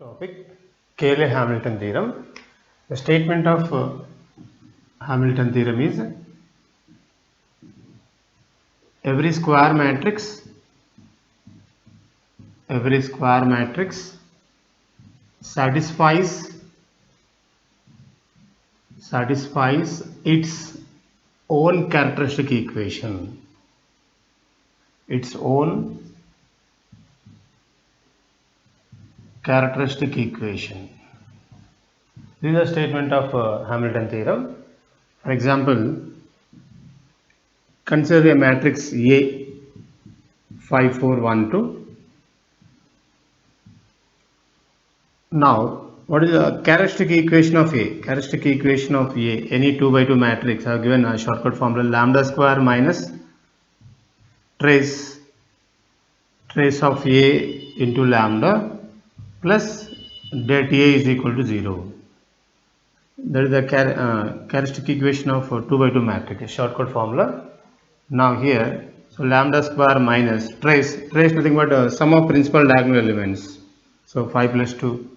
Topic Cayley-Hamilton theorem. The statement of Hamilton theorem is every square matrix satisfies its own characteristic equation. Its own characteristic equation. This is a statement of Hamilton theorem. For example, consider a matrix A 5 4 1 2. Now, what is the characteristic equation of A? Characteristic equation of A, any 2 by 2 matrix, I have given a shortcut formula lambda square minus trace of A into lambda plus det A is equal to 0. That is the characteristic equation of 2 by 2 matrix, a shortcut formula. Now here, so lambda square minus trace nothing but sum of principal diagonal elements. So 5 plus 2,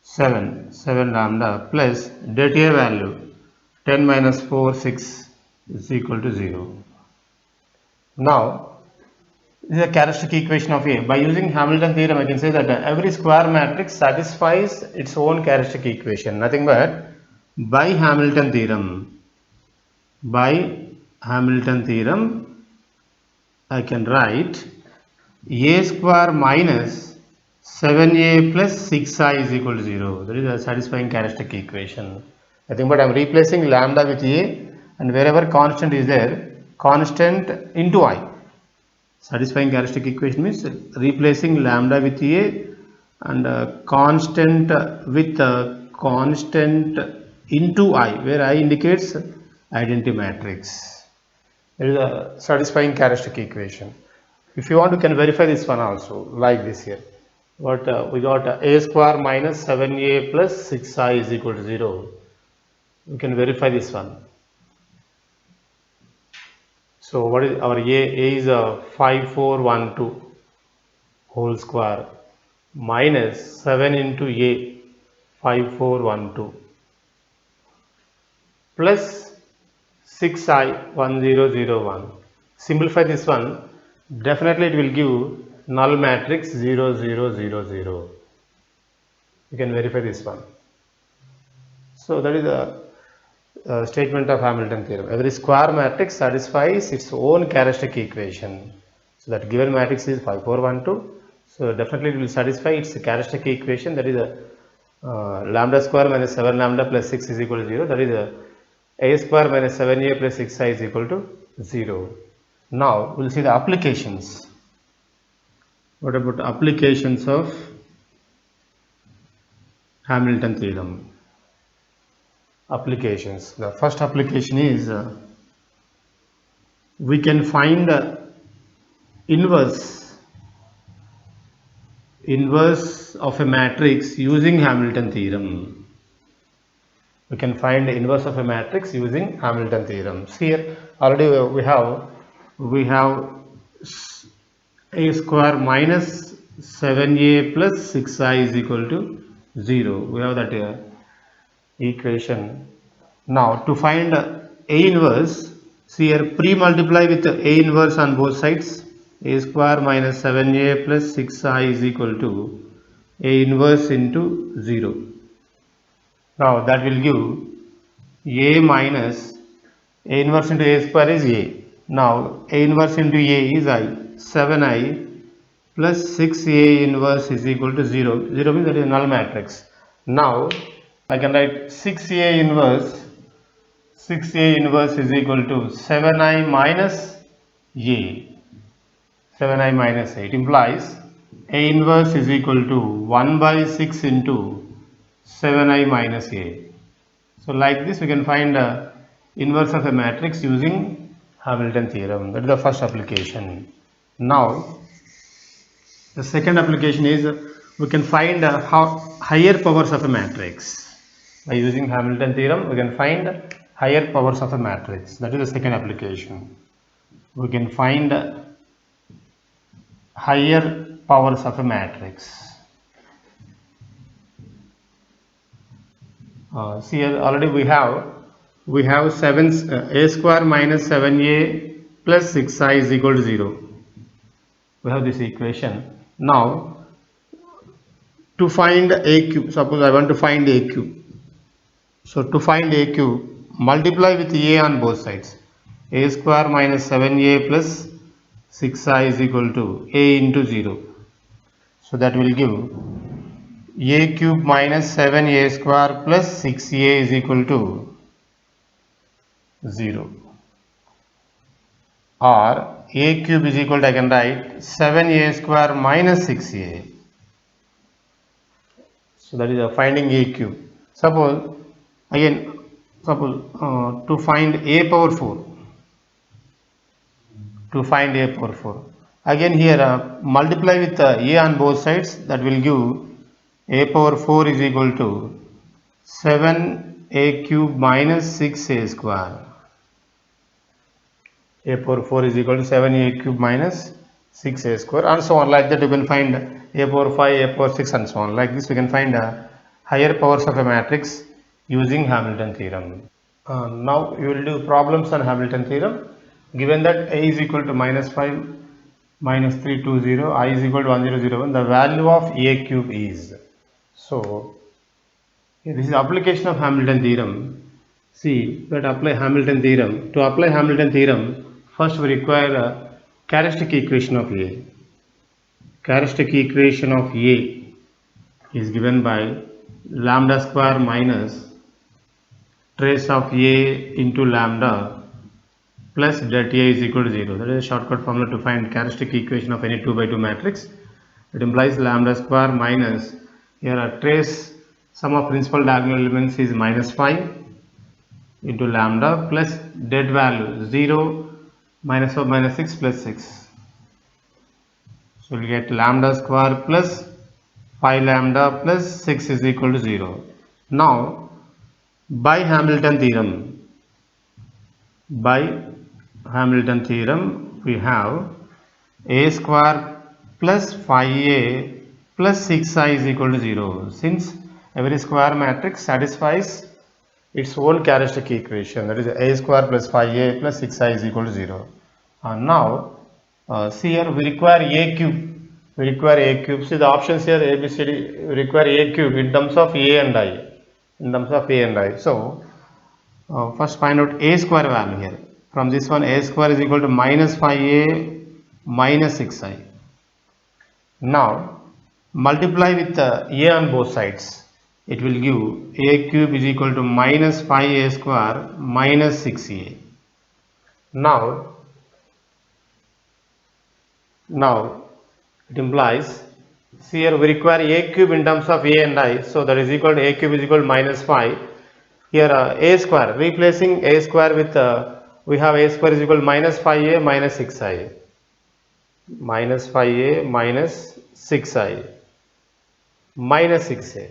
7 lambda plus det A value 10 minus 4, 6 is equal to 0. Now, this is a characteristic equation of A. By using Hamilton theorem, I can say that every square matrix satisfies its own characteristic equation. Nothing but by Hamilton theorem, I can write A square minus 7A plus 6I is equal to 0. That is a satisfying characteristic equation. Nothing but I am replacing lambda with A, and wherever constant is there, constant into I. Satisfying characteristic equation means replacing lambda with A and constant with constant into I, where I indicates identity matrix. There is a satisfying characteristic equation. If you want, you can verify this one also, like this here. What we got A square minus 7A plus 6I is equal to 0. You can verify this one. So what is our A? A is 5412 whole square minus 7 into A 5412 plus 6I 1001. Simplify this one. Definitely it will give null matrix 0 0 0 0. You can verify this one. So that is the statement of Hamilton theorem. Every square matrix satisfies its own characteristic equation. So that given matrix is 5 4 1 2. So definitely it will satisfy its characteristic equation, that is lambda square minus 7 lambda plus 6 is equal to 0. That is A square minus 7A plus 6I is equal to 0. Now we will see the applications. What about applications of Hamilton theorem? Applications. The first application is we can find inverse of a matrix using Hamilton theorem. We can find inverse of a matrix using Hamilton theorem. See here already we have A square minus 7A plus 6I is equal to 0. We have that equation. Now to find A inverse, see here pre-multiply with A inverse on both sides. A square minus 7A plus 6I is equal to A inverse into 0. Now that will give A minus A inverse into A square is A. Now A inverse into A is I. 7I plus 6A inverse is equal to 0. 0 means that is null matrix. Now I can write 6A inverse is equal to 7I minus A. 7I minus A. It implies A inverse is equal to 1 by 6 into 7I minus A. So like this we can find inverse of a matrix using Hamilton theorem. That is the first application. Now the second application is we can find higher powers of a matrix. By using Hamilton theorem, we can find higher powers of a matrix. That is the second application. We can find higher powers of a matrix. See here already we have 7 a square minus 7a plus 6i is equal to 0. We have this equation. Now to find a cube, suppose I want to find a cube. So to find a cube, multiply with a on both sides. A square minus 7a plus 6i is equal to a into 0. So that will give a cube minus 7a square plus 6a is equal to 0. Or a cube is equal to, I can write 7a square minus 6a. So that is finding a cube. Suppose to find a power 4. To find a power 4. Again here multiply with a on both sides, that will give a power 4 is equal to 7a cube minus 6a square. A power 4 is equal to 7a cube minus 6a square, and so on. Like that you can find a power 5, a power 6 and so on. Like this we can find higher powers of a matrix using Hamilton theorem. Now you will do problems on Hamilton theorem. Given that a is equal to minus 5, minus 3, 2, 0, I is equal to 1, 0, 0, 1, the value of a cube is. So this is application of Hamilton theorem. See, let apply Hamilton theorem. To apply Hamilton theorem, first we require a characteristic equation of A. Characteristic equation of A is given by lambda square minus trace of A into lambda plus det A is equal to 0. That is a shortcut formula to find characteristic equation of any 2 by 2 matrix. It implies lambda square minus, here a trace sum of principal diagonal elements is minus 5 into lambda plus det value 0 minus of minus 6 plus 6. So we will get lambda square plus 5 lambda plus 6 is equal to 0. Now by Hamilton theorem we have a square plus 5a plus 6i is equal to 0. Since every square matrix satisfies its own characteristic equation, that is a square plus 5a plus 6i is equal to 0. Now see here we require a cube. See the options here a, b, c, d. We require a cube in terms of a and i. So first find out a square value here. From this one, a square is equal to minus 5a minus 6i. Now multiply with a on both sides. It will give a cube is equal to minus 5a square minus 6a. Now it implies, see here we require a cube in terms of a and i. So that is equal to a cube is equal to minus 5. Here a square, replacing a square with we have a square is equal to minus 5a minus 6i. Minus 5a minus 6i minus 6a.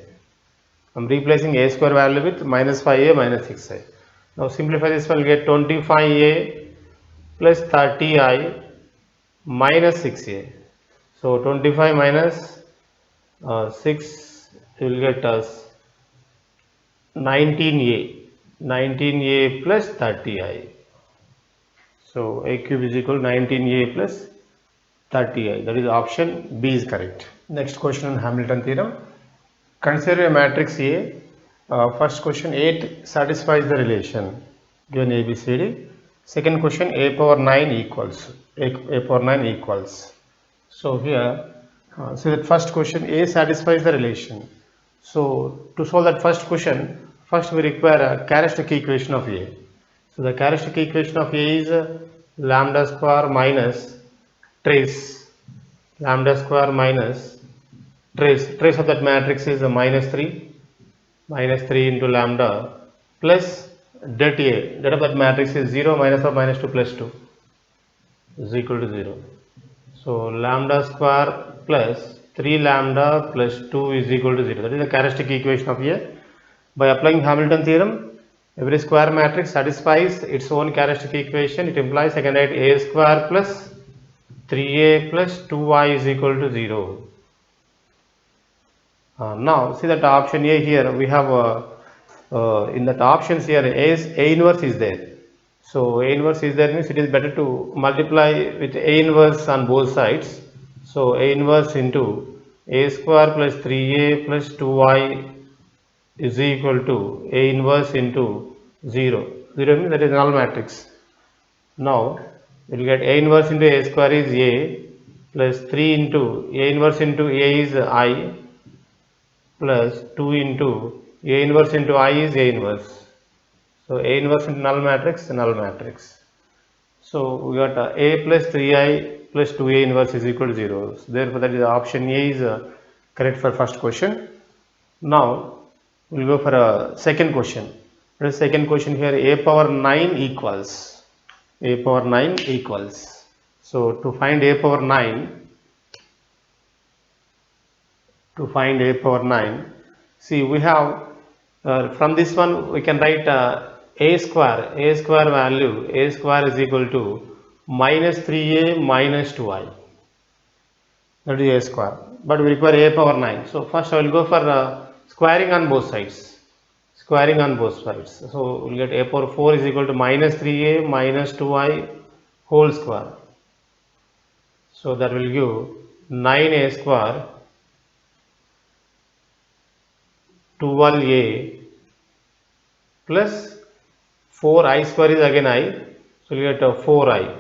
I am replacing a square value with minus 5a minus 6i. Now simplify this one, get 25a plus 30i minus 6a. So 25 minus 6 you will get us 19a plus 30i. So a cube is equal to 19a plus 30i. That is option B is correct. Next question on Hamilton theorem. Consider a matrix A. First question, 8 satisfies the relation given A, B, C, D. Second question, a power 9 equals. A power 9 equals. So here, see that first question, A satisfies the relation. So to solve that first question, first we require a characteristic equation of A. So the characteristic equation of A is lambda square minus trace. Lambda square minus trace of that matrix is minus 3 into lambda plus det A. Det of that matrix is 0 minus of minus 2 plus 2 is equal to 0. So lambda square plus 3 lambda plus 2 is equal to 0. That is the characteristic equation of A. By applying Hamilton theorem, every square matrix satisfies its own characteristic equation. It implies I can write a square plus 3a plus 2y is equal to 0. Now see that option A here we have in that options here A inverse is there. So A inverse is there means it is better to multiply with A inverse on both sides. So A inverse into A square plus 3A plus 2y is equal to A inverse into 0. 0 means that is null matrix. Now we will get A inverse into A square is A plus 3 into A inverse into A is I plus 2 into A inverse into I is A inverse. So A inverse into null matrix, null matrix. So we got A plus 3I plus 2A inverse is equal to 0. So therefore that is option A is correct for first question. Now we will go for a second question. What is second question here? A power 9 equals. A power 9 equals. So to find A power 9, see we have from this one we can write a square value, A square is equal to minus 3A minus 2I, that is A square, but we require A power 9. So first I will go for squaring on both sides, so we will get A power 4 is equal to minus 3A minus 2I whole square. So that will give 9A square 12A plus 4I square is again I, so we get 4I.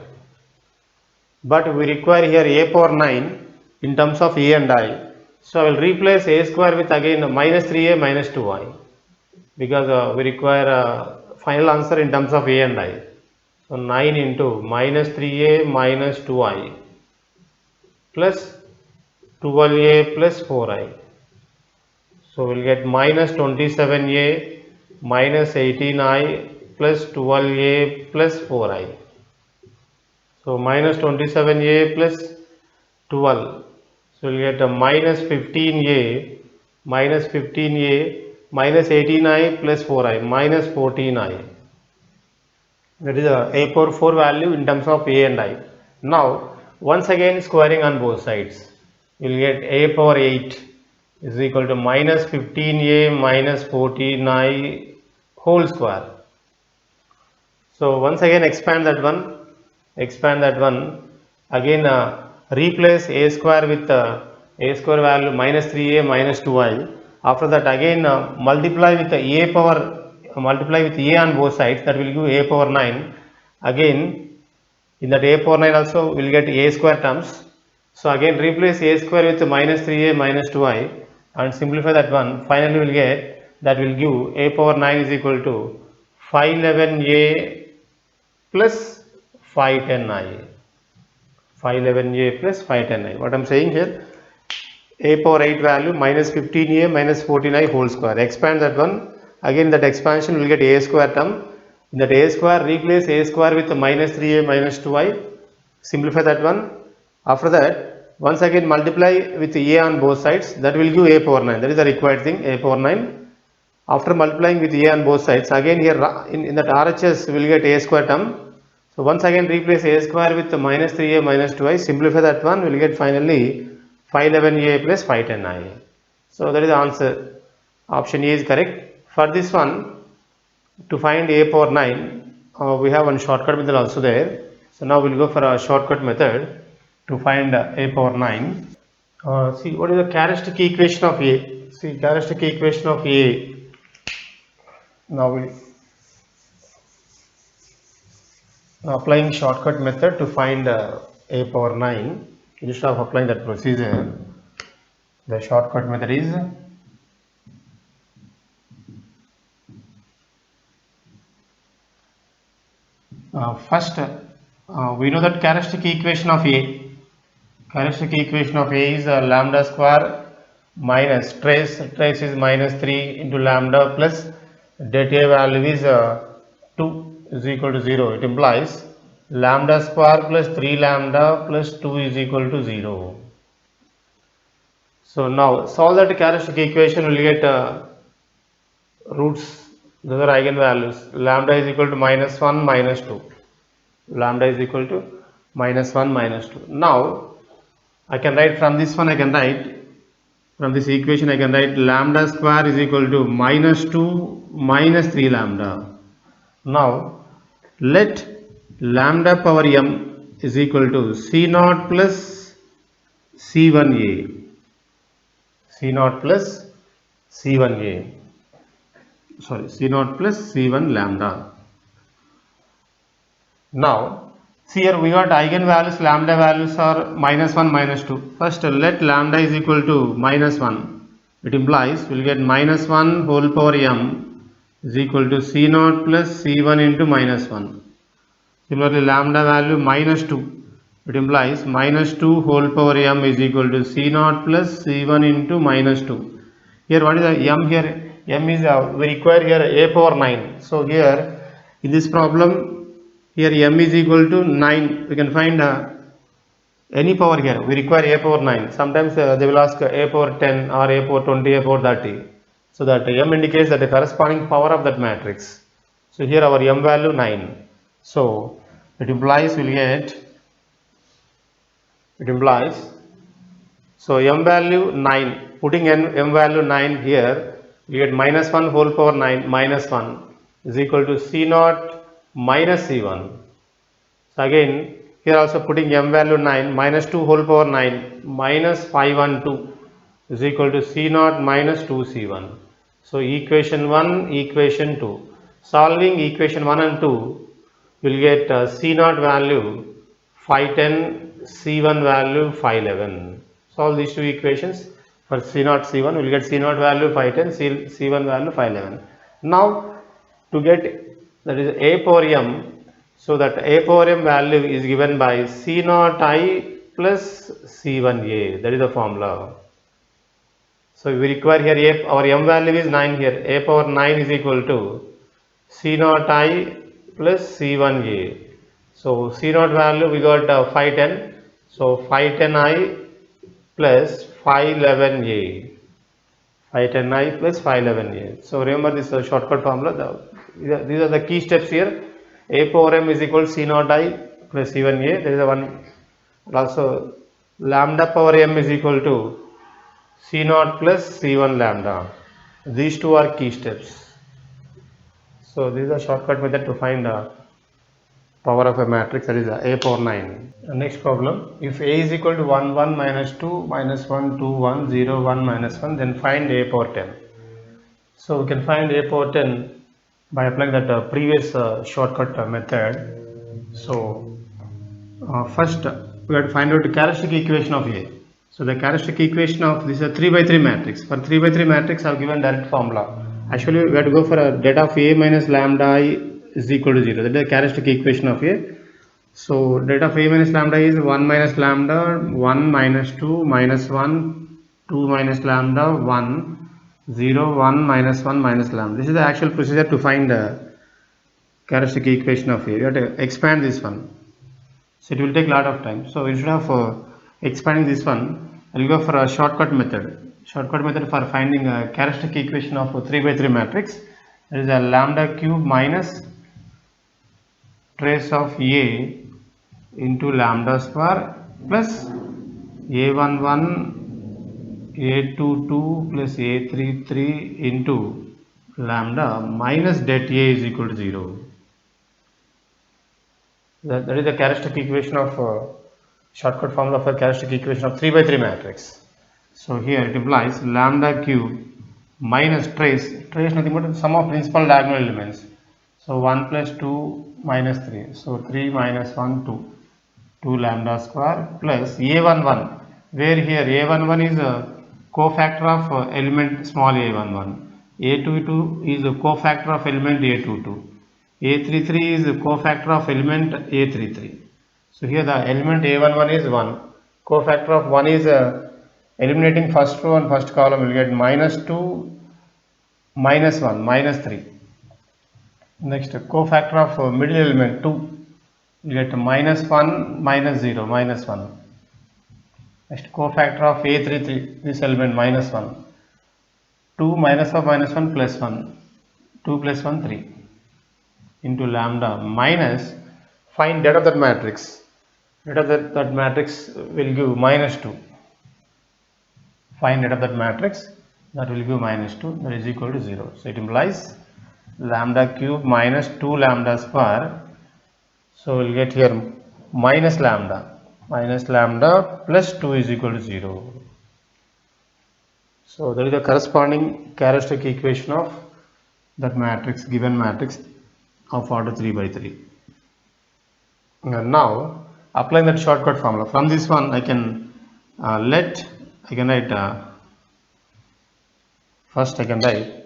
But we require here A power 9 in terms of A and I. So I will replace A square with again minus 3A minus 2I, because we require final answer in terms of A and I. So 9 into minus 3A minus 2I plus 12A plus 4I. So we will get minus 27A minus 18I plus 12A plus 4I. So minus 27A plus 12. So we will get a minus 15A minus 15A minus 18I plus 4I minus 14I. That is a power 4 value in terms of A and I. Now once again squaring on both sides, we will get A power 8 is equal to minus 15A minus 14I whole square. So once again expand that one, again replace A square with A square value minus 3A minus 2I. After that again multiply with A on both sides, that will give A power 9. Again in that A power 9 also we will get A square terms. So again replace A square with minus 3A minus 2I and simplify that one. Finally we will get, that will give A power 9 is equal to 511A plus 510I. 511A plus 510I. What I am saying here, A power 8 value minus 15A minus 14I whole square. Expand that one. Again that expansion will get A square term. In that A square replace A square with minus 3A minus 2I. Simplify that one. After that once again multiply with A on both sides, that will give A power 9. That is the required thing, A power 9. After multiplying with A on both sides, again here in that RHS we will get A square term. So once again replace A square with minus 3A minus 2I. Simplify that one, we will get finally 511A plus 510I. So that is the answer. Option A is correct. For this one, to find A power 9, we have one shortcut method also there. So now we will go for a shortcut method to find A power 9. See what is the characteristic equation of A. See characteristic equation of A. Now we applying shortcut method to find A power 9. Instead of applying that procedure, the shortcut method is first we know that characteristic equation of A. Characteristic equation of A is lambda square minus trace is minus 3 into lambda plus delta value is 2 is equal to 0. It implies lambda square plus 3 lambda plus 2 is equal to 0. So now solve that characteristic equation, will get roots, those are eigenvalues. Lambda is equal to minus 1 minus 2. Lambda is equal to minus 1 minus 2. Now I can write from this one, from this equation I can write lambda square is equal to minus 2 minus 3 lambda. Now let lambda power m is equal to C naught plus C1a. C naught plus C1a. Sorry, C naught plus C1 lambda. Now, see here we got eigenvalues, lambda values are minus 1, minus 2. First, let lambda is equal to minus 1. It implies we will get minus 1 whole power m is equal to C naught plus C1 into minus 1. Similarly, lambda value minus 2. It implies minus 2 whole power m is equal to C naught plus C1 into minus 2. Here what is the m here? M is we require here a power 9. So here in this problem here m is equal to 9. We can find any power here. We require a power 9. Sometimes they will ask a power 10 or a power 20, a power 30. So that m indicates that the corresponding power of that matrix. So here our m value 9. So it implies we'll get, so m value 9, putting m value 9 here, we get minus 1 whole power 9 minus 1 is equal to C naught minus C1. So again here also putting m value 9 minus 2 whole power 9 minus 512 is equal to C naught minus 2C1. So equation 1, equation 2. Solving equation 1 and 2 will get C naught value 510, C1 value 511. Solve these two equations. For C naught C1 we will get C naught value 510, C1 value 511. Now to get that is a power m, so that a power m value is given by C naught I plus C1a, that is the formula. So we require here our m value is 9 here, a power 9 is equal to C naught I plus C1a. So C naught value we got 510, so 510I plus 511a. 510I plus 511a. So remember this shortcut formula. These are the key steps here. A power m is equal to C naught I plus C1a. There is a one. Also lambda power m is equal to C naught plus C1 lambda. These two are key steps. So this is a shortcut method to find the power of a matrix, that is a power 9. Next problem, if a is equal to 1, 1 minus 2 minus 1, 2, 1, 0, 1 minus 1, then find a power 10. So we can find a power 10 by applying that previous shortcut method. So first we have to find out the characteristic equation of A. So the characteristic equation of this is a 3 by 3 matrix. For 3 by 3 matrix I have given direct formula. Actually we have to go for a det of A minus lambda I is equal to 0. That is the characteristic equation of A. So det of A minus lambda is 1 minus lambda, 1 minus 2 minus 1, 2 minus lambda, 1, 0, 1 minus 1 minus lambda. This is the actual procedure to find the characteristic equation of A. You have to expand this one. So it will take a lot of time. So instead of expanding this one, I will go for a shortcut method. Shortcut method for finding a characteristic equation of a 3 by 3 matrix. There is a lambda cube minus trace of A into lambda square plus A11 A22 plus A33 into lambda minus det A is equal to 0. That is the characteristic equation of shortcut formula for characteristic equation of 3 by 3 matrix. So here it implies lambda cube minus trace nothing but sum of principal diagonal elements. So 1 plus 2 minus 3. So 3 minus 1 2 lambda square plus A11, where here A11 is a cofactor of element small a11, A22 is a cofactor of element A22, A33 is a cofactor of element A33. So here the element A11 is 1, cofactor of 1 is eliminating first row and first column, we will get minus 2, minus 1, minus 3. Next cofactor of middle element 2, we get minus 1, minus 0, minus 1. Next cofactor of A33, this element minus 1, 2 minus of minus 1 plus 1, 2 plus 1 3 into lambda minus, find det of that matrix. Det of that matrix will give minus 2. Find det of that matrix, that will give minus 2, that is equal to 0. So it implies lambda cube minus 2 lambda square. So we'll get here minus lambda plus 2 is equal to 0. So that is the corresponding characteristic equation of that matrix, given matrix of order 3 by 3. And now applying that shortcut formula, from this one I can write first I can write,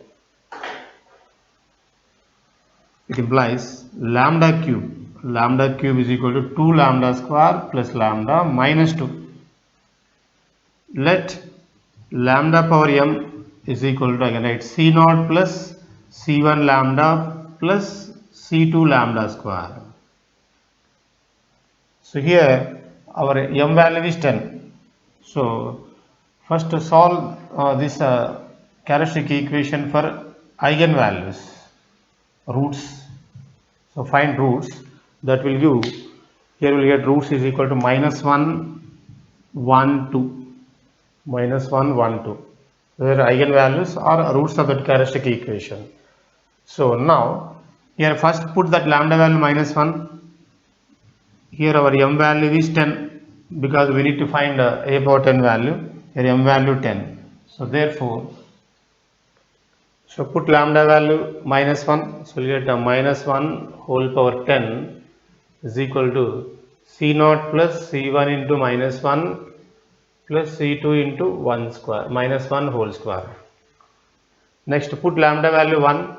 it implies lambda cube is equal to 2 lambda square plus lambda minus 2. Let lambda power m is equal to, I can write c naught plus c1 lambda plus c2 lambda square. So here our m value is 10. So first to solve this characteristic equation for eigenvalues, roots. So find roots, that will give, here we will get roots is equal to minus 1, 1, 2, minus 1, 1, 2. Where eigenvalues are roots of that characteristic equation. So now here first put that lambda value minus 1. Here our m value is 10 because we need to find a power 10 value. Here m value 10. So therefore, so put lambda value minus 1. So we will get minus 1 whole power 10 is equal to c naught plus c1 into minus 1 plus c2 into 1 square, minus 1 whole square. Next put lambda value 1.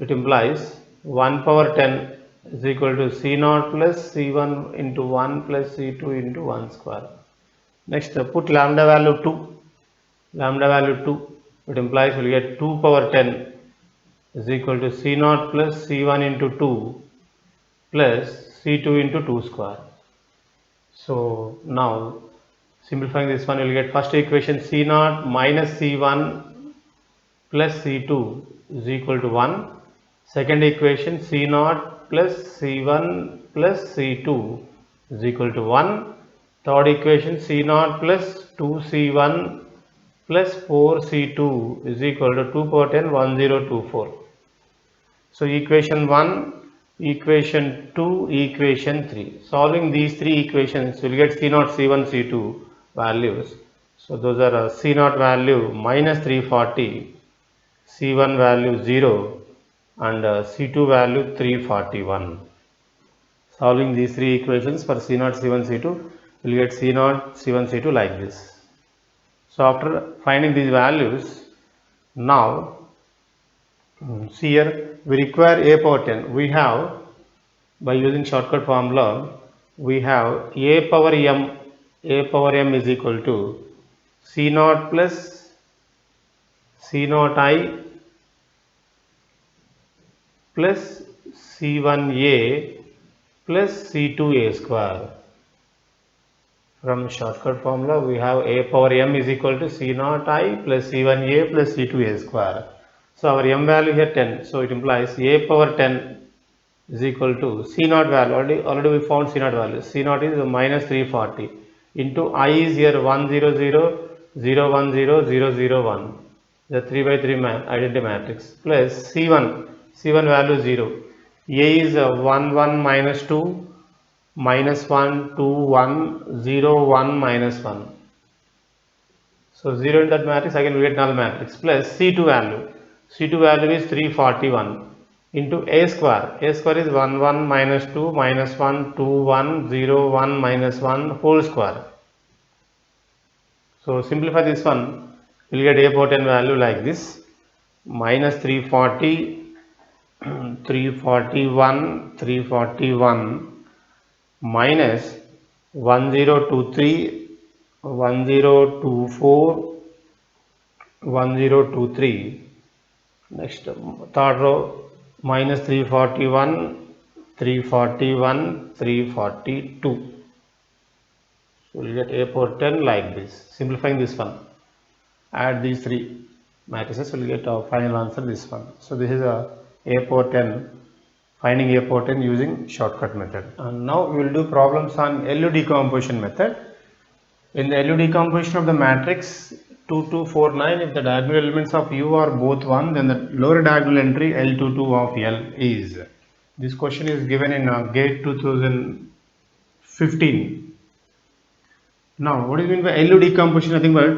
It implies 1 power 10 is equal to c naught plus c1 into 1 plus c2 into 1 square. Next put lambda value 2. It implies we will get 2 power 10 is equal to c naught plus c1 into 2 plus c2 into 2 square. So now simplifying this one, you will get first equation c naught minus c1 plus c2 is equal to 1. Second equation c naught plus c1 plus c2 is equal to 1. Third equation c naught plus 2c1 plus 4c2 is equal to 2 power 10, 1024. So equation 1, equation 2, equation 3. Solving these three equations, you will get c naught, c1, c2 values. So those are c naught value minus 340, c1 value 0 and c2 value 341. Solving these three equations for c naught, c1, c2, we will get c naught, c1, c2 like this. So after finding these values, now see here we require a power 10. We have, by using shortcut formula, we have a power m is equal to c naught plus c naught I plus c1a plus c2a square. From shortcut formula, we have a power m is equal to c naught I plus c1a plus c2a square. So our m value here 10. So it implies a power 10 is equal to c naught value. Already we found c naught value. C naught is minus 340 into I is here 100, 010, 001. The 3 by 3 identity matrix plus c1 value 0. A is 1, 1 minus 2. Minus 1, 2, 1, 0, 1, minus 1. So 0 in that matrix, again we get null matrix plus C2 value. C2 value is 341 into A square. A square is 1, 1, minus 2, minus 1, 2, 1, 0, 1, minus 1 whole square. So simplify this one, you will get A power 10 value like this. Minus 340, 341, minus 1023, 1024, 1023. Next third row minus 341, 342. So we will get a power 10 like this. Simplifying this one, add these three matrices, we will get our final answer this one. So this is a power 10, finding a power 10 using shortcut method. And now we will do problems on LU decomposition method. In the LU decomposition of the matrix, L2249. If the diagonal elements of U are both 1, then the lower diagonal entry L22 of L is. This question is given in GATE 2015. Now, what is meant by LU decomposition? Nothing but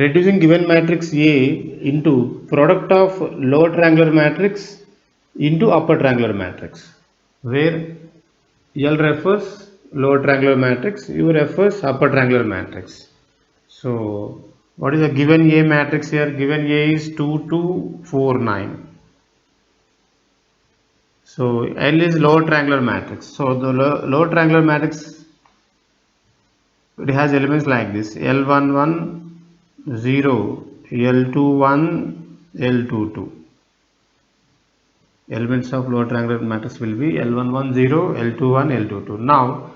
reducing given matrix A into product of lower triangular matrix into upper triangular matrix, where L refers lower triangular matrix, U refers upper triangular matrix. So, what is the given A matrix here? Given A is 2, 2, 4, 9. So, L is lower triangular matrix. So, the lower triangular matrix, it has elements like this: L11, 0, L21, L22. Elements of lower triangular matrix will be L11, 0, L21, L22. Now,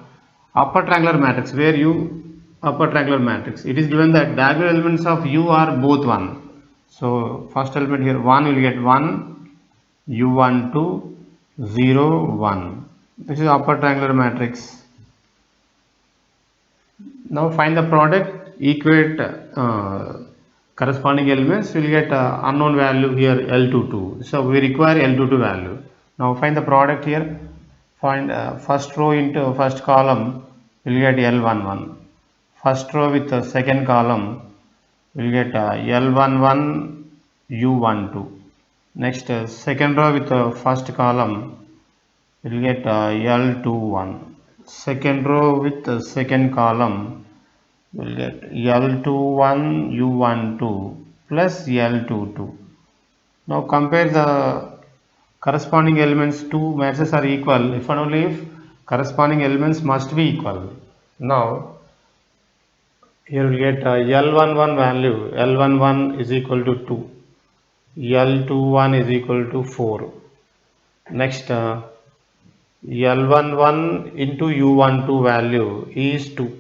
upper triangular matrix, where U upper triangular matrix, it is given that diagonal elements of U are both 1. So, first element here 1 will get 1, U12, 0, 1. This is upper triangular matrix. Now find the product, equate corresponding elements, we will get unknown value here L22. So we require L22 value. Now find the product here. Find first row into first column, we will get L11. First row with the second column, we will get L11, U12. Next second row with the first column, we will get L21. Second row with the second column, we will get L21, U12 plus L22. Now compare the corresponding elements. Two matrices are equal if and only if corresponding elements must be equal. Now here we will get L11 value, L11 is equal to 2, L21 is equal to 4. Next L11 into U12 value is 2.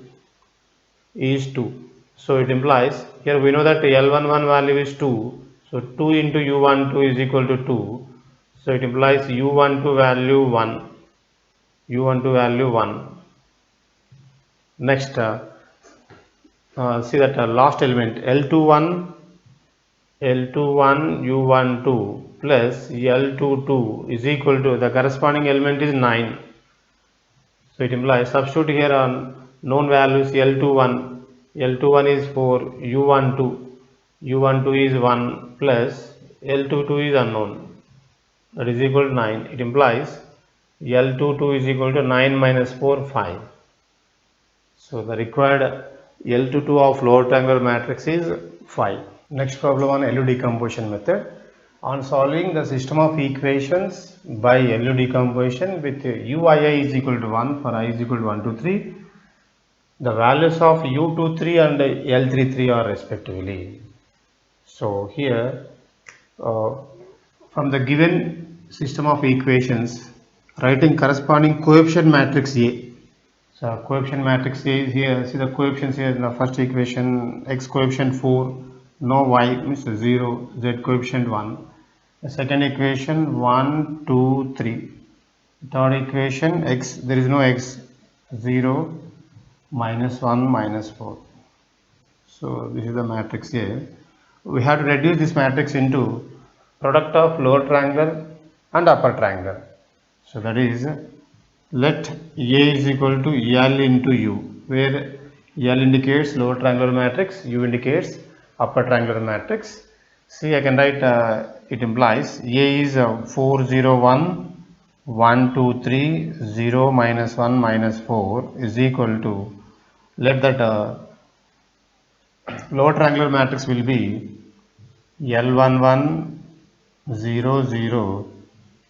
So it implies, here we know that L11 value is 2. So 2 into U12 is equal to 2. So it implies U12 value 1. U12 value 1. Next, see that last element L21 U12 plus L22 is equal to, the corresponding element is 9. So it implies, substitute here on known values L21 is 4, U12 is 1 plus L22 is unknown, that is equal to 9. It implies L22 is equal to 9 minus 4, 5. So the required L22 of lower triangular matrix is 5. Next problem on LU decomposition method. On solving the system of equations by LU decomposition with UII is equal to 1 for I is equal to 1, 2, 3, the values of U23 and L33 are respectively. So here from the given system of equations, writing corresponding coefficient matrix A. So coefficient matrix A is here. See the coefficients here in the first equation: x coefficient 4, no y means 0, z coefficient 1. The second equation 1, 2, 3. Third equation x, there is no x, 0, minus 1, minus 4. So this is the matrix A. We have to reduce this matrix into product of lower triangle and upper triangle. So that is, let A is equal to L into U, where L indicates lower triangular matrix, U indicates upper triangular matrix. See, I can write it implies A is 4, 0, 1, 1, 2, 3, 0, minus 1, minus 4 is equal to, let that lower triangular matrix will be L11, 0, 0,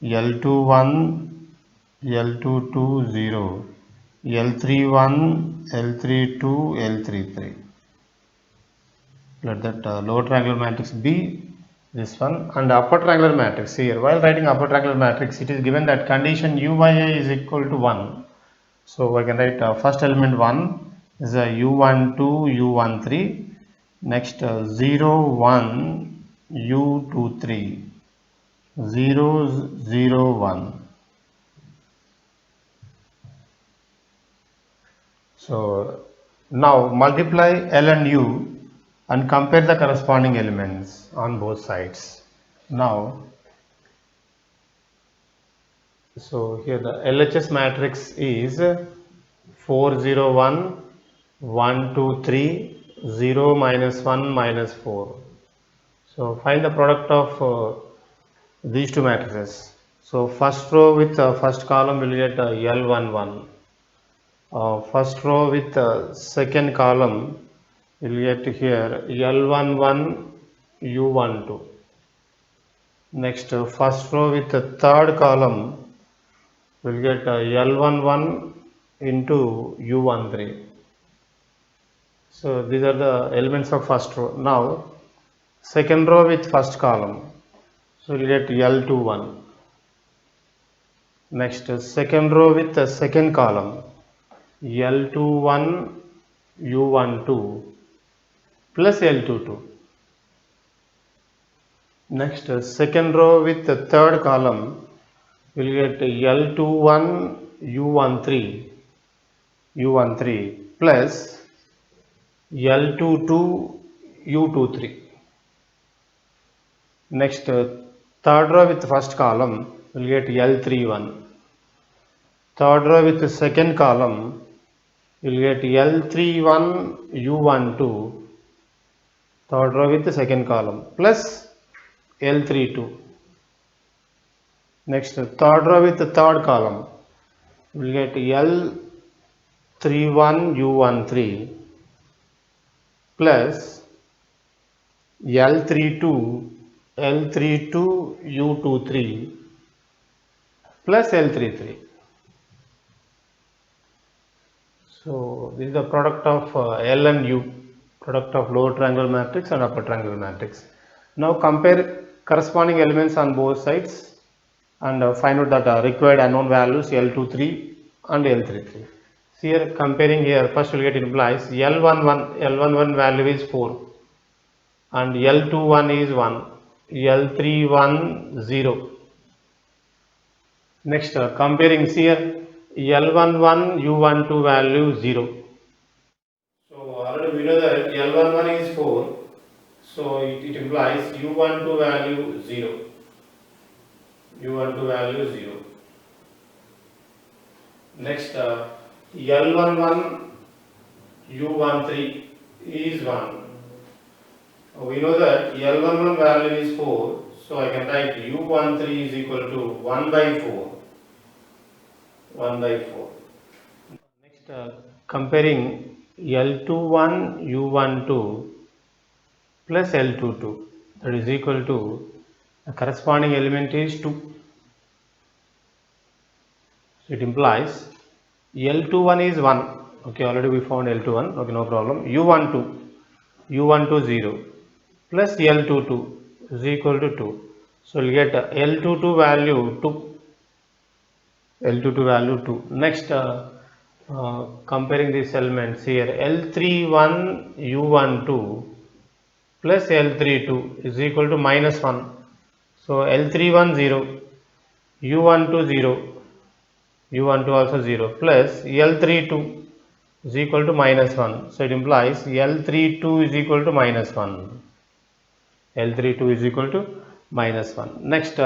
L21, L22, 0, L31, L32, L33. Let that lower triangular matrix be this one, and upper triangular matrix here. While writing upper triangular matrix, it is given that condition UIA is equal to 1. So I can write first element 1 is a U12, U13. Next 0, 1, U23, 0, 0, 1. So now multiply L and U and compare the corresponding elements on both sides. Now, so here the LHS matrix is 4 0 1 1 2 3 0 minus 1 minus 4. So find the product of these two matrices. So first row with first column will get L11. First row with second column will get here L11 U12. Next first row with the third column will get L11 into U13. So these are the elements of first row. Now second row with first column, so we get L21. Next second row with the second column, L21 U12 plus L22. Next second row with the third column, we will get L21 U13 plus L22 U23. Next third row with the first column, we will get L31. Third row with the second column, you will get L31 U12. Third row with the second column plus L32. Next third row with the third column, we will get L31 U13 plus L32 U23 plus L33. So this is the product of L and U, product of lower triangular matrix and upper triangular matrix. Now compare corresponding elements on both sides and find out that required unknown values L23 and L33. So here comparing here, first we'll get implies L11 value is 4 and L21 is 1, L31 0. Next comparing here L11 U12 value 0. So already we know that L11 is 4, so it implies U12 value 0. U12 value 0. Next L11 U13 is 1. We know that L11 value is 4, so I can write U13 is equal to 1 by 4. 1 by 4. Next comparing L21 U12 plus L22, that is equal to the corresponding element is 2. So it implies L21 is 1. Okay, already we found L21. Okay, no problem. U12 0 plus L22 is equal to 2. So we'll get L22 value 2. L22 value 2. Next comparing these elements here, L31 U12 plus L32 is equal to minus 1. So L31 0, U12 0, U12 also 0 plus L32 is equal to minus 1. So it implies L32 is equal to minus 1. L32 is equal to minus 1. Next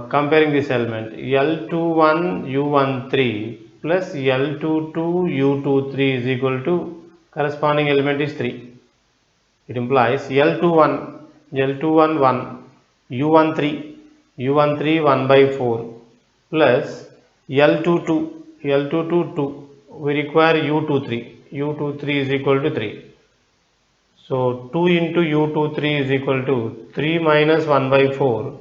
comparing this element, L21 U13 plus L22 U23 is equal to corresponding element is 3. It implies L21 1, U13 1 by 4 plus L22 2. We require U23 is equal to 3. So 2 into U23 is equal to 3 minus 1 by 4.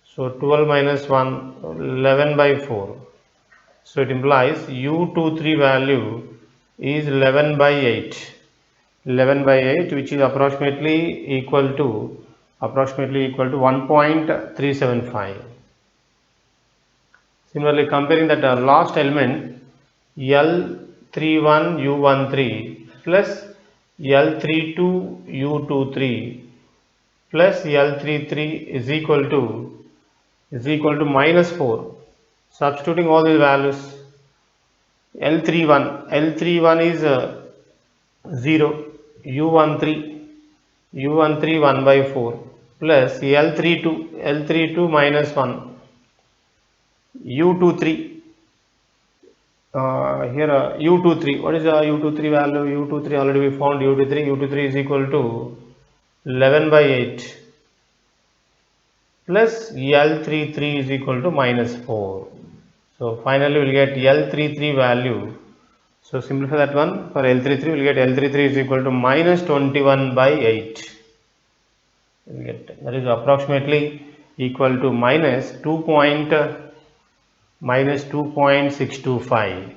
So 12 minus 1, 11 by 4. So it implies U23 value is 11 by 8. 11 by 8, which is approximately equal to 1.375. Similarly, comparing that last element L31 U13 plus L32 U23 plus L33 is equal to minus 4. Substituting all these values, L31 is 0, U13 1 by 4 plus L32 minus 1 U23 here U23, what is the U23 value? U23 already we found. U23 is equal to 11 by 8 plus L33 is equal to minus 4. So finally we will get L33 value. So simplify that one. For L33 we will get L33 is equal to minus 21 by 8. We'll get, that is approximately equal to minus 2.625.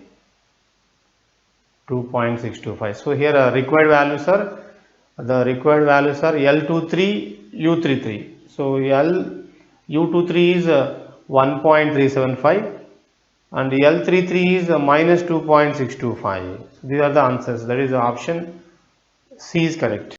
2.625. So here required values are, the required values are L23, U33. So U23 is 1.375 and L33 is minus 2.625. So these are the answers. That is the option C is correct.